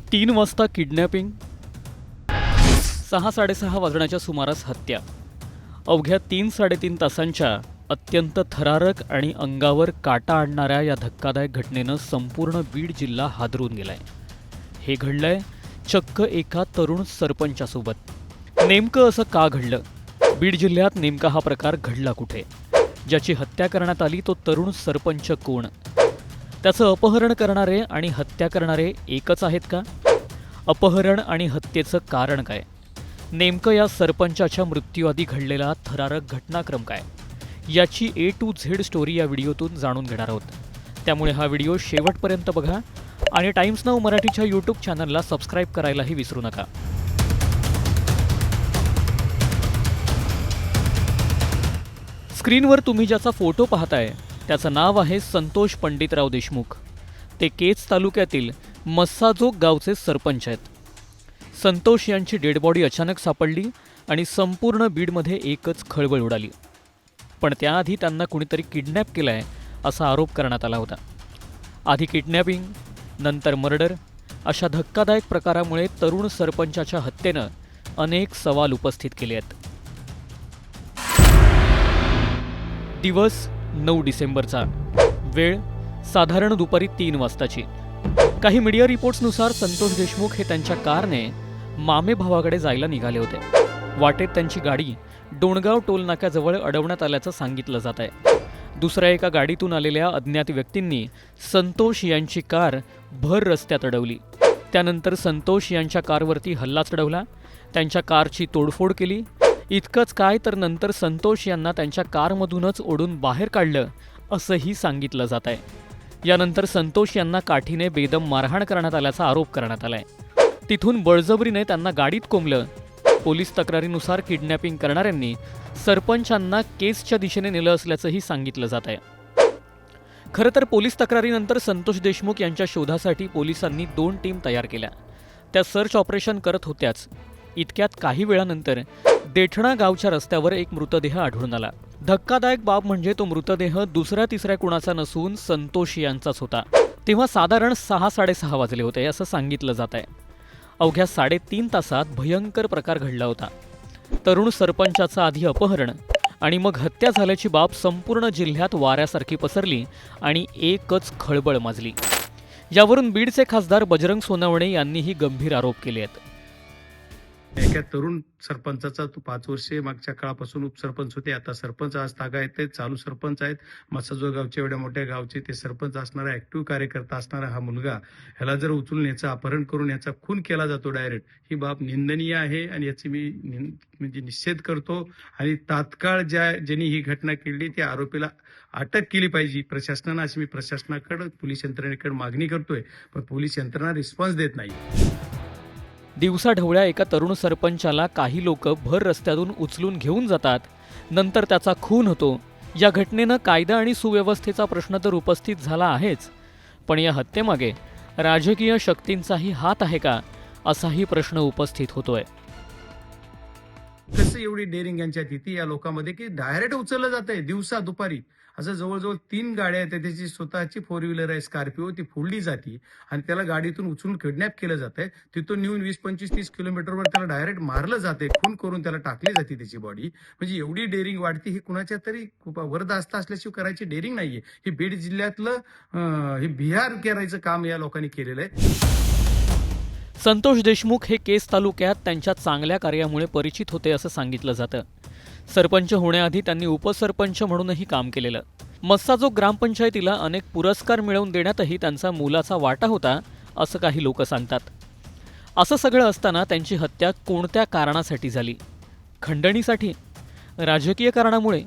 3 वाजता किडनॅपिंग, 6-6:30 वाजण्याच्या सुमारास हत्या. अवघ्या 3-3.5 तासांच्या अत्यंत थरारक आणि अंगावर काटा आणणाऱ्या या धक्कादायक घटनेनं संपूर्ण बीड जिल्हा हादरून गेलाय. हे घडलंय चक्क एका तरुण सरपंचासोबत. नेमकं असं का घडलं? बीड जिल्ह्यात नेमका हा प्रकार घडला कुठे? ज्याची हत्या करण्यात आली तो तरुण सरपंच कोण? त्याचं अपहरण करणारे आणि हत्या करणारे एकच आहेत का? अपहरण आणि हत्येचं कारण काय? नेमकं या सरपंचाच्या मृत्यूआधी घडलेला थरारक घटनाक्रम काय? याची A to Z स्टोरी या व्हिडिओतून जाणून घेणार आहोत. त्यामुळे हा व्हिडिओ शेवटपर्यंत बघा आणि टाइम्स नाऊ मराठीच्या यूट्यूब चॅनलला सबस्क्राईब करायलाही विसरू नका. स्क्रीनवर तुम्ही ज्याचा फोटो पाहताय त्याचं नाव आहे संतोष पंडितराव देशमुख. ते केज तालुक्यातील मस्साजोग गावचे सरपंच आहेत. संतोष यांची डेड बॉडी अचानक सापडली आणि संपूर्ण बीडमध्ये एकच खळबळ उडाली. पण त्याआधी त्यांना कुणीतरी किडनॅप केलाय असा आरोप करण्यात आला होता. आधी किडनॅपिंग, नंतर मर्डर अशा धक्कादायक प्रकारामुळे तरुण सरपंचाच्या हत्येनं अनेक सवाल उपस्थित केले आहेत. दिवस 9 डिसेंबरचा, वेळ साधारण दुपारी 3 वाजताची. काही मीडिया रिपोर्ट्सनुसार संतोष देशमुख हे त्यांच्या कारने मामे भावाकडे जायला निघाले होते. वाटेत त्यांची गाडी डोणगाव टोल नाक्याजवळ अडवण्यात आल्याचं सांगितलं जात आहे. दुसऱ्या एका गाडीतून आलेल्या अज्ञात व्यक्तींनी संतोष यांची कार भर रस्त्यात अडवली. त्यानंतर संतोष यांच्या कारवरती हल्ला चढवला, त्यांच्या कारची तोडफोड केली. इतकंच काय तर नंतर संतोष यांना त्यांच्या कारमधूनच ओढून बाहेर काढलं असंही सांगितलं जात आहे. यानंतर संतोष यांना काठीने बेदम मारहाण करण्यात आल्याचा आरोप करण्यात आलाय. तिथून बळजबरीने त्यांना गाडीत कोंबलं. पोलीस तक्रारीनुसार किडनॅपिंग करणाऱ्यांनी सरपंचांना केसच्या दिशेने नेलं असल्याचंही सांगितलं जात आहे. खरं तर पोलीस तक्रारीनंतर संतोष देशमुख यांच्या शोधासाठी पोलिसांनी 2 टीम तयार केल्या. त्या सर्च ऑपरेशन करत होत्याच. इतक्यात काही वेळानंतर देठणा गावच्या रस्त्यावर एक मृतदेह आढळून आला. धक्कादायक बाब म्हणजे तो मृतदेह दुसऱ्या-तिसऱ्या कुणाचा नसून संतोष यांचाच होता. तेव्हा साधारण 6-6:30 वाजले होते असं सांगितलं जात आहे. अवघ्या 3.5 तासात भयंकर प्रकार घडला होता. तरुण सरपंचाचं आधी अपहरण आणि मग हत्या झाल्याची बाब संपूर्ण जिल्ह्यात वाऱ्यासारखी पसरली आणि एकच खळबळ माजली. यावरून बीडचे खासदार बजरंग सोनवणे यांनीही गंभीर आरोप केले आहेत. एका तरुण सरपंचाचा तो 5 वर्षे मागच्या काळापासून उपसरपंच होते. आता सरपंच आज तागायत आहेत, चालू सरपंच आहेत. मस्साजोग गावचे, एवढ्या मोठ्या गावचे ते सरपंच असणारा, ऍक्टिव्ह कार्यकर्ता असणारा हा मुलगा, ह्याला जर उचलून याचं अपहरण करून याचा खून केला जातो डायरेक्ट, ही बाब निंदनीय आहे आणि याची मी म्हणजे निषेध करतो. आणि तात्काळ ज्यांनी ही घटना केली त्या आरोपीला अटक केली पाहिजे प्रशासनानं, अशी मी प्रशासनाकडे, पोलीस यंत्रणेकडे मागणी करतोय. पण पोलीस यंत्रणा रिस्पॉन्स देत नाही. दिवसाढवळ्या एका तरुण सरपंचाला काही लोक भर रस्त्यातून उचलून घेऊन जातात, नंतर त्याचा खून होतो. या घटनेनं कायदा आणि सुव्यवस्थेचा प्रश्न तर उपस्थित झाला आहेच, पण या हत्येमागे राजकीय शक्तींचाही हात आहे का, असाही प्रश्न उपस्थित होतोय. कसं एवढी डेअरिंग यांच्यात येते या लोकांमध्ये की डायरेक्ट उचललं जात आहे दिवसा दुपारी. असं जवळजवळ 3 गाड्या आहेत, त्याची स्वतःची 4 व्हीलर आहे स्कॉर्पिओ, ती फोडली जाते आणि त्याला गाडीतून उचलून किडनॅप केलं जात आहे. तिथून नेऊन 20-25-30 किलोमीटरवर त्याला डायरेक्ट मारलं जाते, खून करून त्याला टाकली जाते त्याची बॉडी. म्हणजे एवढी डेअरिंग वाढते, ही कुणाच्या तरी वरदास्ता असल्याशिवाय करायची डेअरिंग नाहीये. हे बीड जिल्ह्यातलं हे बिहार करायचं काम या लोकांनी केलेलं आहे. संतोष देशमुख हे केज तालुक्यात त्यांच्या चांगल्या कार्यामुळे परिचित होते असं सांगितलं जातं. सरपंच होण्याआधी त्यांनी उपसरपंच म्हणूनही काम केलेलं. मस्साजोग ग्रामपंचायतीला अनेक पुरस्कार मिळवून देण्यातही त्यांचा मोलाचा वाटा होता असं काही लोक सांगतात. असं सगळं असताना त्यांची हत्या कोणत्या कारणासाठी झाली? खंडणीसाठी, राजकीय कारणामुळे,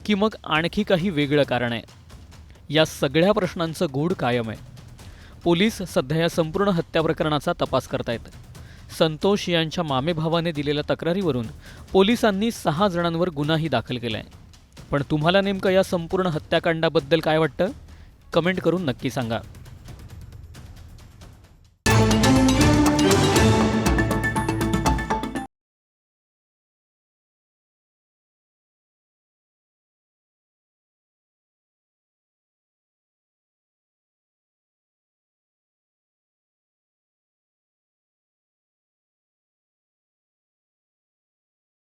की मग आणखी काही वेगळं कारण आहे? या सगळ्या प्रश्नांचं गूढ कायम आहे. पोलीस सध्या या संपूर्ण हत्या प्रकरणाचा तपास करतायत. संतोष यांच्या मामेभावाने दिलेल्या तक्रारीवरून पोलिसांनी 6 जणांवर गुन्हाही दाखल केलाय. पण तुम्हाला नेमकं या संपूर्ण हत्याकांडाबद्दल काय वाटतं? कमेंट करून नक्की सांगा.